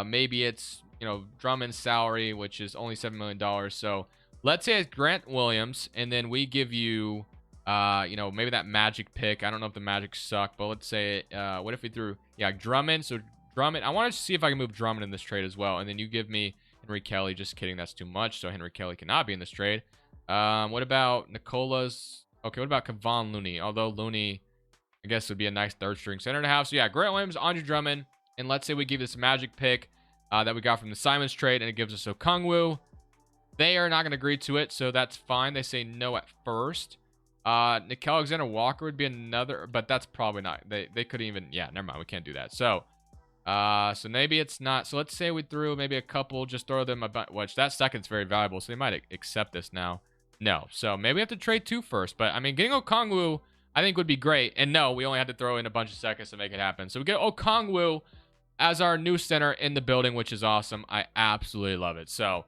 maybe it's, you know, Drummond's salary, which is only $7 million. So let's say it's Grant Williams, and then we give you, you know, maybe that Magic pick. I don't know if the Magic suck, but let's say, what if we threw, yeah, Drummond. So Drummond, I want to see if I can move Drummond in this trade as well. And then you give me Henry Kelly. Just kidding, that's too much. So Henry Kelly cannot be in this trade. What about Nicola's? Okay, what about Kevon Looney? Although Looney, I guess, would be a nice third string center to have. So yeah, Grant Williams, Andre Drummond, and let's say we give this Magic pick that we got from the Simons trade, and it gives us Okongwu. They are not going to agree to it, so that's fine. They say no at first. Nickel Alexander Walker would be another, but that's probably not. They couldn't even. Yeah, never mind. We can't do that. So so maybe it's not. So let's say we threw maybe a couple, just throw them about, which that second's very valuable, so they might accept this now. No, so maybe we have to trade 2 first. But I mean, getting Okongwu, I think, would be great. And no, we only had to throw in a bunch of seconds to make it happen. So we get Okongwu as our new center in the building, which is awesome. I absolutely love it. So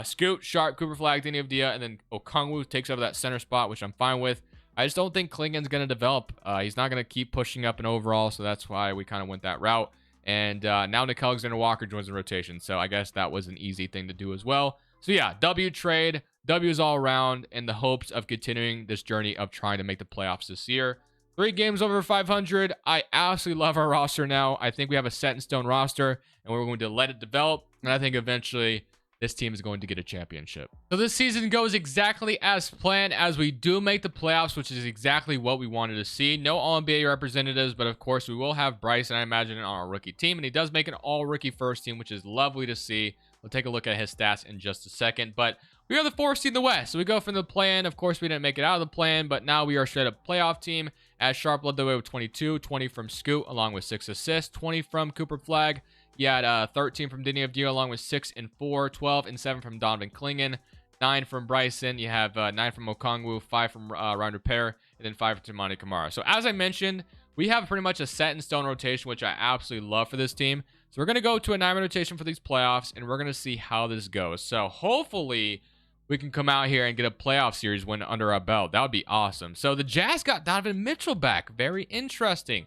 Scoot, Sharp, Cooper Flag, Deni Avdija, and then Okongwu takes over that center spot, which I'm fine with. I just don't think Clingan's going to develop. He's not going to keep pushing up in overall, so that's why we kind of went that route. And now Nickel Alexander Walker joins the rotation, so I guess that was an easy thing to do as well. So yeah, W trade, W's all around, in the hopes of continuing this journey of trying to make the playoffs this year. 3 games over 500. I absolutely love our roster now. I think we have a set-in-stone roster, and we're going to let it develop, and I think eventually this team is going to get a championship. So this season goes exactly as planned, as we do make the playoffs, which is exactly what we wanted to see. No All-NBA representatives, but of course we will have Bryson, I imagine, on our rookie team, and he does make an all-rookie first team, which is lovely to see. We'll take a look at his stats in just a second, but we are the 4th seed in the West, so we go from the play-in. Of course, we didn't make it out of the play-in, but now we are straight up playoff team, as Sharp led the way with 22, 20 from Scoot, along with 6 assists, 20 from Cooper Flag. You had 13 from Deni Avdija, along with 6 and 4, 12 and 7 from Donovan Clingan, 9 from Bryson. You have 9 from Okongwu, 5 from Ryan Repair, and then 5 from Tamati Kamara. So as I mentioned, we have pretty much a set-in-stone rotation, which I absolutely love for this team. So we're going to go to a 9-man rotation for these playoffs, and we're going to see how this goes. So hopefully we can come out here and get a playoff series win under our belt. That would be awesome. So the Jazz got Donovan Mitchell back. Very interesting.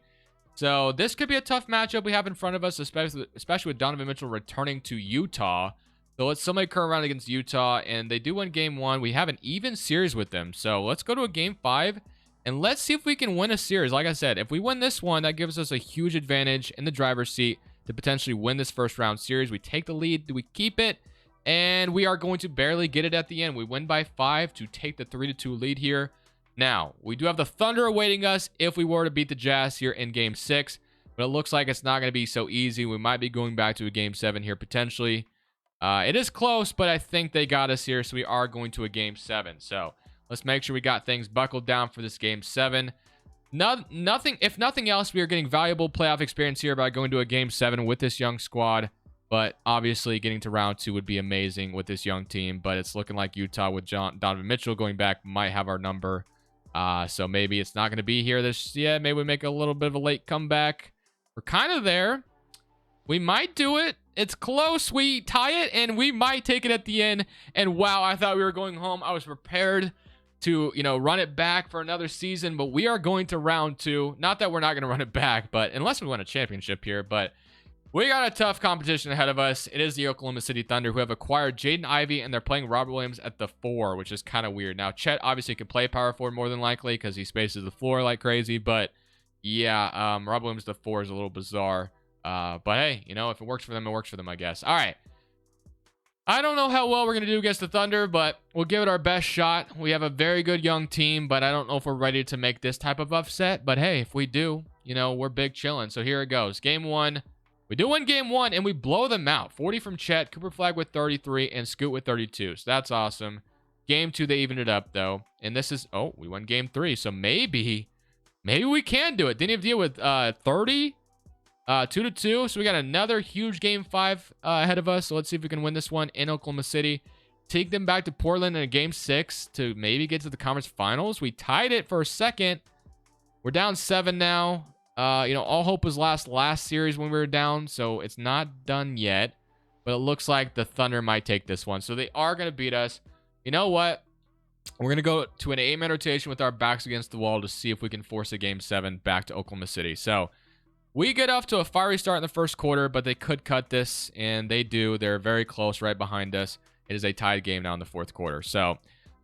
So this could be a tough matchup we have in front of us, especially with Donovan Mitchell returning to Utah. So let's still make current round against Utah, and they do win game 1. We have an even series with them. So let's go to a game 5, and let's see if we can win a series. Like I said, if we win this one, that gives us a huge advantage in the driver's seat to potentially win this first round series. We take the lead. Do we keep it? And we are going to barely get it at the end. We win by 5 to take the 3-2 lead here. Now, we do have the Thunder awaiting us if we were to beat the Jazz here in Game 6. But it looks like it's not going to be so easy. We might be going back to a Game 7 here potentially. It is close, but I think they got us here, so we are going to a Game 7. So let's make sure we got things buckled down for this game 7. If nothing else, we are getting valuable playoff experience here by going to a game 7 with this young squad. But obviously, getting to round 2 would be amazing with this young team. But it's looking like Utah with Donovan Mitchell going back might have our number. So maybe it's not going to be here this. Yeah, maybe we make a little bit of a late comeback. We're kind of there. We might do it. It's close. We tie it, and we might take it at the end. And wow, I thought we were going home. I was prepared to, run it back for another season, but we are going to round 2. Not that we're not going to run it back, but unless we win a championship here, but we got a tough competition ahead of us. It is the Oklahoma City Thunder, who have acquired Jaden Ivey, and they're playing Robert Williams at the 4, which is kind of weird. Now, Chet obviously can play power forward more than likely because he spaces the floor like crazy, but yeah, Robert Williams at the 4 is a little bizarre. But hey, if it works for them, it works for them, I guess. All right. I don't know how well we're going to do against the Thunder, but we'll give it our best shot. We have a very good young team, but I don't know if we're ready to make this type of upset. But hey, if we do, we're big chilling. So here it goes. Game 1. We do win game 1, and we blow them out. 40 from Chet, Cooper Flag with 33, and Scoot with 32. So that's awesome. Game 2, they evened it up, though. And this is, we won game 3. So maybe we can do it. Deni Avdija with 30. 2-2. So we got another huge game 5 ahead of us. So let's see if we can win this one in Oklahoma City. Take them back to Portland in a game 6 to maybe get to the conference finals. We tied it for a second. We're down 7 now. All hope was last series when we were down. So it's not done yet. But it looks like the Thunder might take this one. So they are going to beat us. You know what? We're going to go to an 8-man rotation with our backs against the wall to see if we can force a game 7 back to Oklahoma City. So we get off to a fiery start in the first quarter, but they could cut this, and they do. They're very close right behind us. It is a tied game now in the fourth quarter. So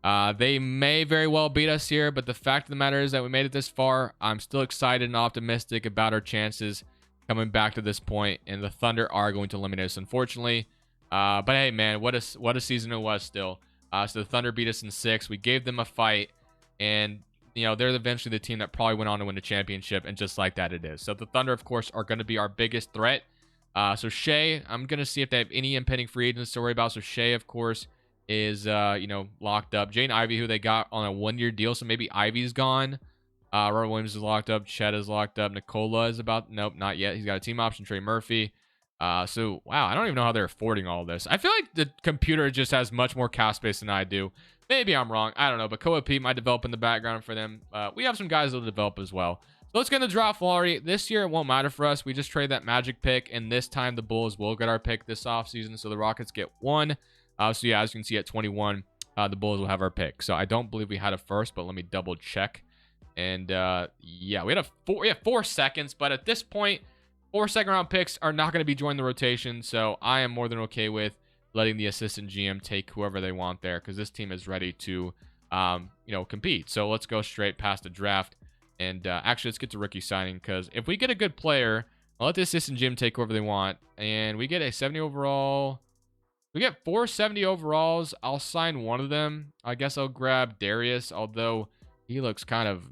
they may very well beat us here, but the fact of the matter is that we made it this far. I'm still excited and optimistic about our chances coming back to this point, and the Thunder are going to eliminate us, unfortunately. But hey, man, what a season it was still. So the Thunder beat us in 6. We gave them a fight, and they're eventually the team that probably went on to win the championship, and just like that it is. So the Thunder, of course, are going to be our biggest threat. So Shea, I'm going to see if they have any impending free agents to worry about. So Shea, of course, is, locked up. Jaden Ivey, who they got on a 1-year deal, so maybe Ivey's gone. Robert Williams is locked up. Chet is locked up. Nikola is nope, not yet. He's got a team option. Trey Murphy. So, wow, I don't even know how they're affording all this. I feel like the computer just has much more cap space than I do. Maybe I'm wrong. I don't know. But Koa Pete might develop in the background for them. We have some guys that will develop as well. So let's get in the draft lottery. This year, it won't matter for us. We just trade that Magic pick. And this time, the Bulls will get our pick this offseason. So the Rockets get 1. So yeah, as you can see at 21, the Bulls will have our pick. So I don't believe we had a first, but let me double check. And yeah, we had 4 seconds. But at this point, 4 second-round picks are not going to be joining the rotation. So I am more than okay with letting the assistant GM take whoever they want there, because this team is ready to, compete. So let's go straight past the draft. And actually, let's get to rookie signing, because if we get a good player, I'll let the assistant GM take whoever they want. And we get a 70 overall. We get 4 70 overalls. I'll sign one of them. I guess I'll grab Darius, although he looks kind of,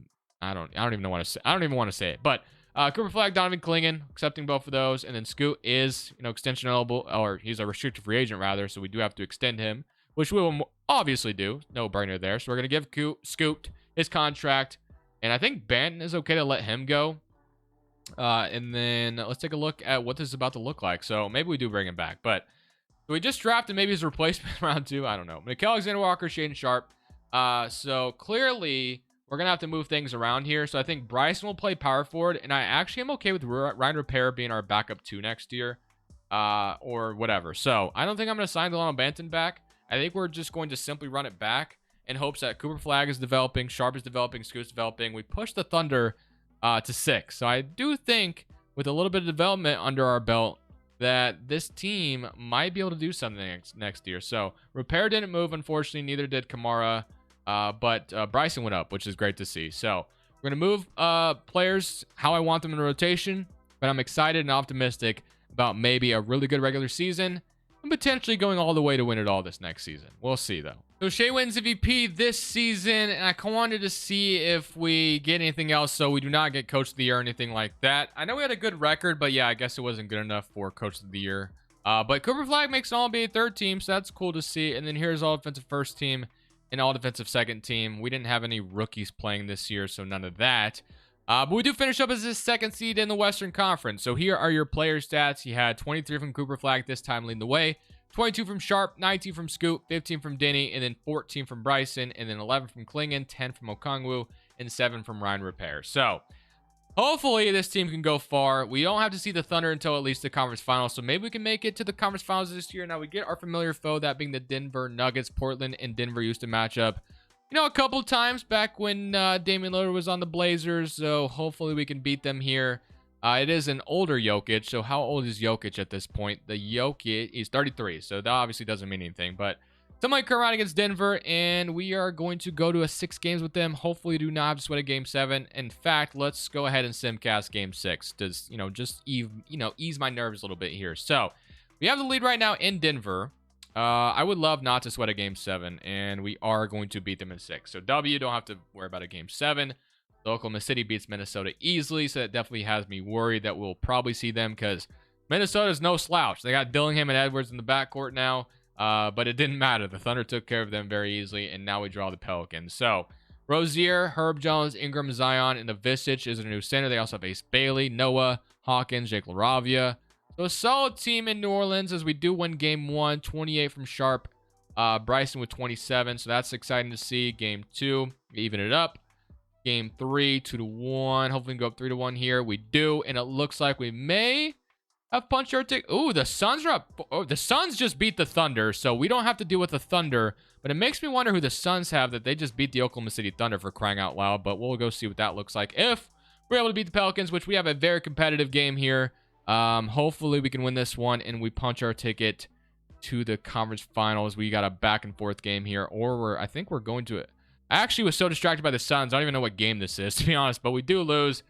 I don't even want to say it. But Cooper Flag, Donovan Clingan, accepting both of those. And then Scoot is, extension eligible, or he's a restricted free agent rather, so we do have to extend him, which we will obviously do. No brainer there. So we're going to give Scoot his contract. And I think Banton is okay to let him go. And then let's take a look at what this is about to look like. So maybe we do bring him back. But we just drafted maybe his replacement round 2. I don't know. Nickeil Alexander-Walker, Shaden Sharp. So clearly we're going to have to move things around here. So I think Bryson will play power forward. And I actually am okay with Ryan Repair being our backup 2 next year. Or whatever. So I don't think I'm going to sign Delano Banton back. I think we're just going to simply run it back in hopes that Cooper Flag is developing, Sharp is developing, Scoot's developing. We push the Thunder to 6. So I do think with a little bit of development under our belt that this team might be able to do something next year. So Repair didn't move, unfortunately. Neither did Kamara. But Bryson went up, which is great to see. So we're going to move players how I want them in rotation. But I'm excited and optimistic about maybe a really good regular season and potentially going all the way to win it all this next season. We'll see, though. So Shea wins MVP this season, and I wanted to see if we get anything else so we do not get Coach of the Year or anything like that. I know we had a good record, but yeah, I guess it wasn't good enough for Coach of the Year. But Cooper Flag makes an All-NBA third team, so that's cool to see. And then here's All Defensive first team. an all-defensive second team. We didn't have any rookies playing this year, so none of that. But we do finish up as the second seed in the Western Conference. So here are your player stats. He had 23 from Cooper Flag, this time leading the way. 22 from Sharp, 19 from Scoot, 15 from Deni, and then 14 from Bryson, and then 11 from Clingan, 10 from Okongwu, and 7 from Ryan Repair. So hopefully this team can go far. We don't have to see the Thunder until at least the conference finals, so maybe we can make it to the conference finals this year. Now we get our familiar foe, that being the Denver Nuggets. Portland and Denver used to match up, a couple of times back when Damian Lillard was on the Blazers, so hopefully we can beat them here. It is an older Jokic, so how old is Jokic at this point? The Jokic, he's 33, so that obviously doesn't mean anything, but somebody come around against Denver, and we are going to go to a 6 games with them. Hopefully do not have to sweat a game 7. In fact, let's go ahead and simcast game 6 to, just ease my nerves a little bit here. So we have the lead right now in Denver. I would love not to sweat a game 7, and we are going to beat them in 6. So W, don't have to worry about a game 7. The Oklahoma City beats Minnesota easily, so that definitely has me worried that we'll probably see them because Minnesota's no slouch. They got Dillingham and Edwards in the backcourt now, but it didn't matter. The Thunder took care of them very easily, and now we draw the Pelicans. So Rozier, Herb Jones, Ingram, Zion, and the Visich is a new center. They also have Ace Bailey, Noah, Hawkins, Jake LaRavia. So a solid team in New Orleans as we do win game 1, 28 from Sharp. Bryson with 27, so that's exciting to see. Game 2, even it up. Game 3, 2-1. Hopefully we can go up 3-1 here. We do, and it looks like we may have punched our ticket. Ooh, the Suns are up. Oh, the Suns just beat the Thunder, so we don't have to deal with the Thunder. But it makes me wonder who the Suns have that they just beat the Oklahoma City Thunder, for crying out loud. But we'll go see what that looks like if we're able to beat the Pelicans, which we have a very competitive game here. Hopefully we can win this one and we punch our ticket to the conference finals. We got a back and forth game here, or I think we're going to it. I actually was so distracted by the Suns. I don't even know what game this is, to be honest, but we do lose.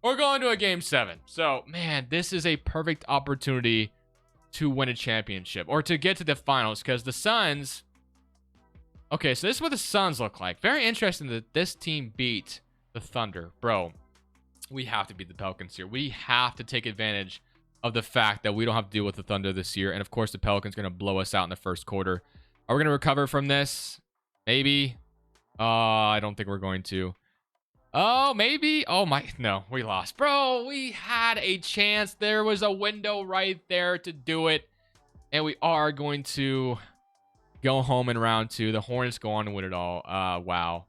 We're going to a game 7. So, man, this is a perfect opportunity to win a championship or to get to the finals because the Suns. Okay, so this is what the Suns look like. Very interesting that this team beat the Thunder. Bro, we have to beat the Pelicans here. We have to take advantage of the fact that we don't have to deal with the Thunder this year. And, of course, the Pelicans going to blow us out in the first quarter. Are we going to recover from this? Maybe. I don't think we're going to. Oh, maybe. Oh, my. No, we lost. Bro, we had a chance. There was a window right there to do it. And we are going to go home in round 2. The Hornets go on to win it all. Wow.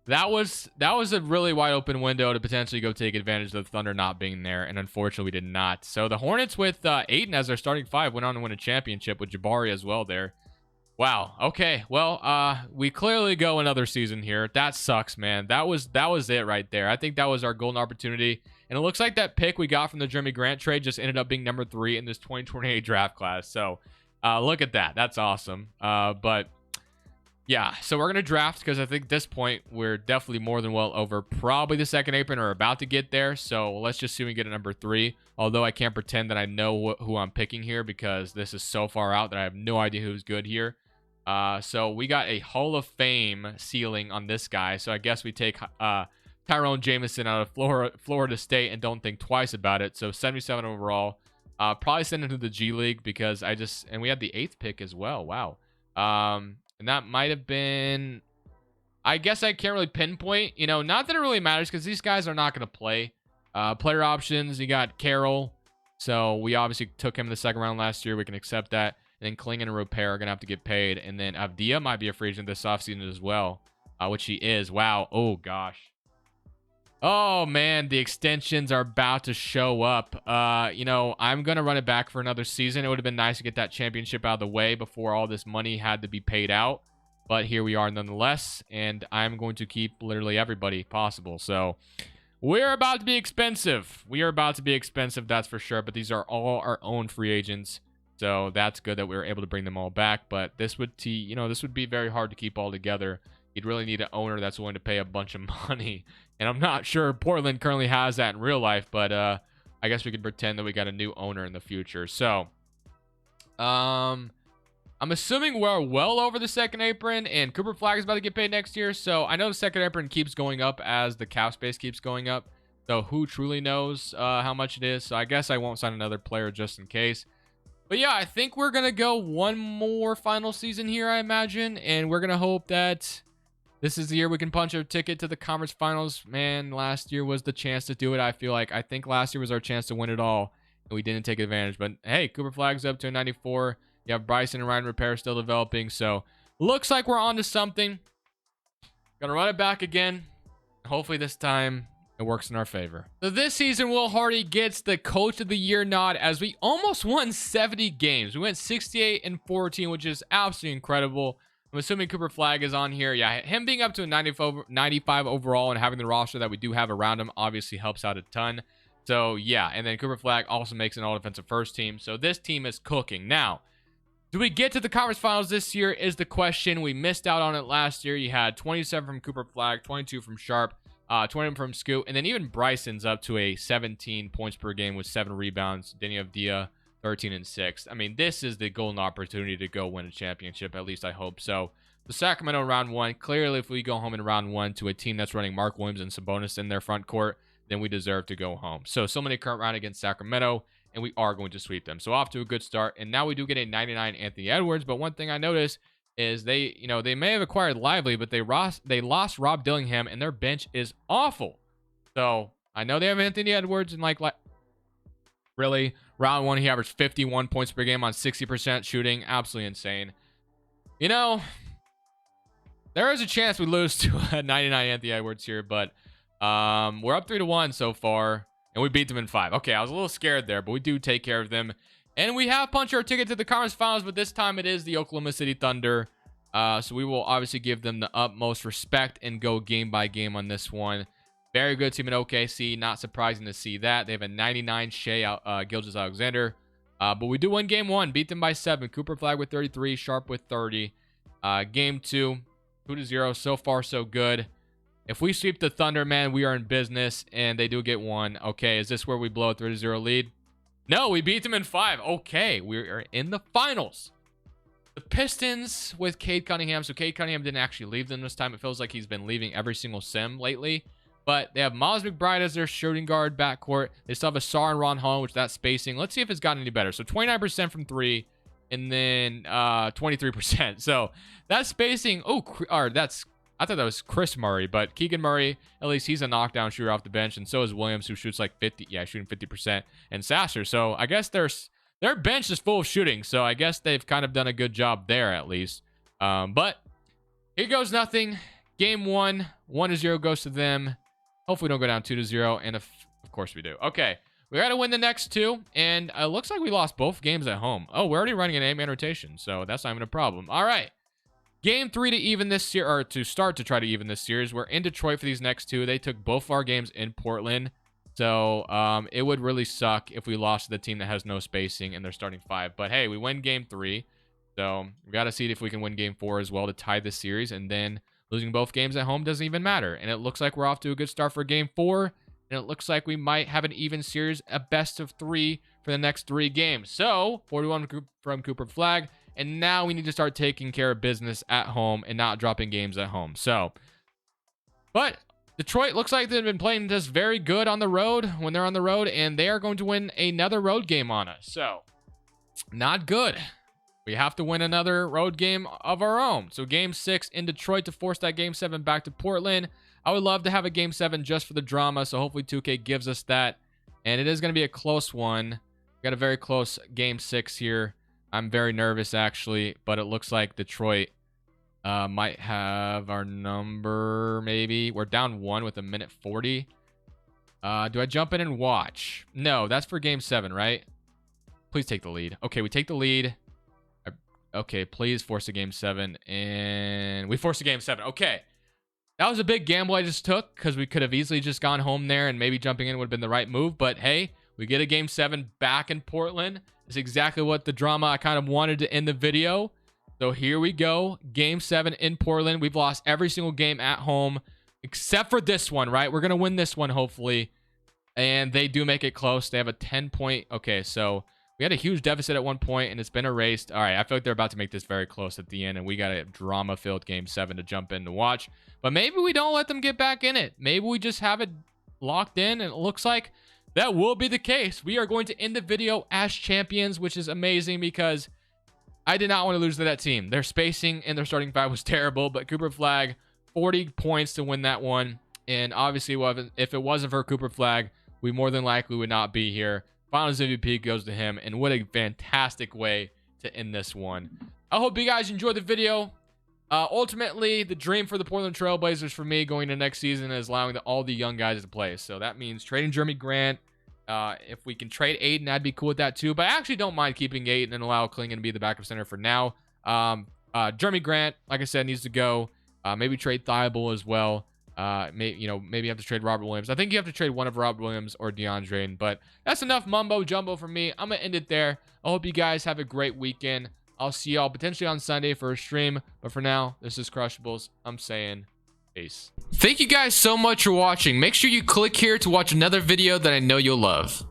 That was a really wide open window to potentially go take advantage of the Thunder not being there. And unfortunately, we did not. So the Hornets with Aiden as their starting 5 went on to win a championship with Jabari as well there. Wow. Okay. Well, we clearly go another season here. That sucks, man. That was it right there. I think that was our golden opportunity. And it looks like that pick we got from the Jeremy Grant trade just ended up being number 3 in this 2028 draft class. So, look at that. That's awesome. But yeah, so we're going to draft because I think at this point we're definitely more than well over probably the second apron or about to get there. So let's just see we get a number 3. Although I can't pretend that I know who I'm picking here because this is so far out that I have no idea who's good here. So we got a Hall of Fame ceiling on this guy. So I guess we take Tyrone Jameson out of Florida State and don't think twice about it. So 77 overall. Probably send him to the G League because and we had the 8th pick as well. Wow. And that might have been, I guess I can't really pinpoint, not that it really matters because these guys are not going to play. Player options, you got Carroll. So we obviously took him in the second round last year. We can accept that. And then Clingan and Repair are going to have to get paid. And then Avdija might be a free agent this offseason as well, which he is. Wow. Oh, gosh. Oh, man. The extensions are about to show up. I'm going to run it back for another season. It would have been nice to get that championship out of the way before all this money had to be paid out. But here we are nonetheless. And I'm going to keep literally everybody possible. So we're about to be expensive. We are about to be expensive, that's for sure. But these are all our own free agents. So that's good that we were able to bring them all back. But this would be very hard to keep all together. You'd really need an owner that's willing to pay a bunch of money. And I'm not sure Portland currently has that in real life. But I guess we could pretend that we got a new owner in the future. So I'm assuming we're well over the second apron. And Cooper Flag is about to get paid next year. So I know the second apron keeps going up as the cap space keeps going up. So who truly knows how much it is. So I guess I won't sign another player just in case. But yeah, I think we're going to go one more final season here, I imagine. And we're going to hope that This is the year we can punch a ticket to the conference finals. Man, last year was the chance to do it. I think last year was our chance to win it all, and we didn't take advantage. But hey, Cooper Flag's up to a 94. You have Bryson and Ryan Repair still developing. So looks like we're on to something. Gonna run it back again. Hopefully this time it works in our favor. So this season, Will Hardy gets the Coach of the Year nod as we almost won 70 games. We went 68-14, which is absolutely incredible. I'm assuming Cooper Flag is on here. Yeah, him being up to a 95 overall and having the roster that we do have around him obviously helps out a ton. So yeah, and then Cooper Flag also makes an all-defensive first team. So this team is cooking. Now, do we get to the conference finals this year is the question. We missed out on it last year. You had 27 from Cooper Flag, 22 from Sharp, 20 from Scoot, and then even Bryson's up to a 17 points per game with 7 rebounds. Deni Avdija, 13 and 6. I mean, this is the golden opportunity to go win a championship. At least I hope so. The Sacramento round 1. Clearly, if we go home in round 1 to a team that's running Mark Williams and Sabonis in their front court, then we deserve to go home. So many current round against Sacramento, and we are going to sweep them. So off to a good start. And now we do get a 99 Anthony Edwards. But one thing I noticed is they may have acquired Lively, but they lost Rob Dillingham, and their bench is awful. So I know they have Anthony Edwards, and really, round 1, he averaged 51 points per game on 60% shooting. Absolutely insane. There is a chance we lose to a 99 Anthony Edwards here, but we're up 3-1 so far, and we beat them in 5. Okay, I was a little scared there, but we do take care of them. And we have punched our ticket to the conference finals, but this time it is the Oklahoma City Thunder. So we will obviously give them the utmost respect and go game by game on this one. Very good team in OKC. Not surprising to see that. They have a 99 Shea Gilgeous-Alexander. But we do win game 1. Beat them by 7. Cooper Flag with 33. Sharp with 30. Game 2, 2-0. So far, so good. If we sweep the Thunder, man, we are in business. And they do get 1. Okay, is this where we blow a 3-0 lead? No, we beat them in 5. Okay, we are in the finals. The Pistons with Cade Cunningham. So Cade Cunningham didn't actually leave them this time. It feels like he's been leaving every single sim lately. But they have Miles McBride as their shooting guard backcourt. They still have Asar and Ron Holland, which that spacing. Let's see if it's gotten any better. So 29% from 3, and then 23%. So that spacing. I thought that was Chris Murray, but Keegan Murray, at least he's a knockdown shooter off the bench, and so is Williams, who shoots like 50. Yeah, shooting 50%, and Sasser. So I guess their bench is full of shooting. So I guess they've kind of done a good job there at least. But here goes nothing. Game 1, 1-0 goes to them. Hopefully we don't go down 2-0, and of course we do. Okay, we got to win the next 2, and it looks like we lost both games at home. Oh, we're already running an 8-man rotation, so that's not even a problem. All right, game 3 to even this series, or to start to try to even this series. We're in Detroit for these next 2. They took both our games in Portland, so it would really suck if we lost to the team that has no spacing and they're starting 5. But hey, we win game 3, so we got to see if we can win game 4 as well to tie this series, and then losing both games at home doesn't even matter. And it looks like we're off to a good start for game 4. And it looks like we might have an even series, a best of 3 for the next 3 games. So 41 from Cooper Flag. And now we need to start taking care of business at home and not dropping games at home. But Detroit looks like they've been playing just very good on the road when they're on the road. And they are going to win another road game on us. So not good. We have to win another road game of our own. So game 6 in Detroit to force that game 7 back to Portland. I would love to have a game 7 just for the drama. So hopefully 2K gives us that. And it is going to be a close one. We got a very close game 6 here. I'm very nervous actually. But it looks like Detroit might have our number maybe. We're down 1 with 1:40. Do I jump in and watch? No, that's for game 7, right? Please take the lead. Okay, we take the lead. Okay, please force a game 7. And we forced a game 7. Okay. That was a big gamble I just took because we could have easily just gone home there and maybe jumping in would have been the right move. But hey, we get a game 7 back in Portland. It's exactly what the drama I kind of wanted to end the video. So here we go. Game 7 in Portland. We've lost every single game at home except for this one, right? We're going to win this one, hopefully. And they do make it close. They have a 10-point. Okay, so we had a huge deficit at one point, and it's been erased. All right, I feel like they're about to make this very close at the end, and we got a drama-filled Game 7 to jump in to watch. But maybe we don't let them get back in it. Maybe we just have it locked in, and it looks like that will be the case. We are going to end the video as champions, which is amazing because I did not want to lose to that team. Their spacing and their starting 5 was terrible, but Cooper Flag 40 points to win that one. And obviously, if it wasn't for Cooper Flag, we more than likely would not be here. Finals MVP goes to him. And what a fantastic way to end this one. I hope you guys enjoyed the video. Ultimately, the dream for the Portland Trailblazers for me going into next season is allowing all the young guys to play. So that means trading Jeremy Grant. If we can trade Aiden, I'd be cool with that too. But I actually don't mind keeping Aiden and allow Clingan to be the backup center for now. Jeremy Grant, like I said, needs to go. Maybe trade Thibault as well. Maybe you have to trade Robert Williams. I think you have to trade one of Robert Williams or DeAndre. But that's enough mumbo jumbo for me. I'm gonna end it there. I hope you guys have a great weekend. I'll see y'all potentially on Sunday for a stream. But for now, this is Crushables. I'm saying peace. Thank you guys so much for watching. Make sure you click here to watch another video that I know you'll love.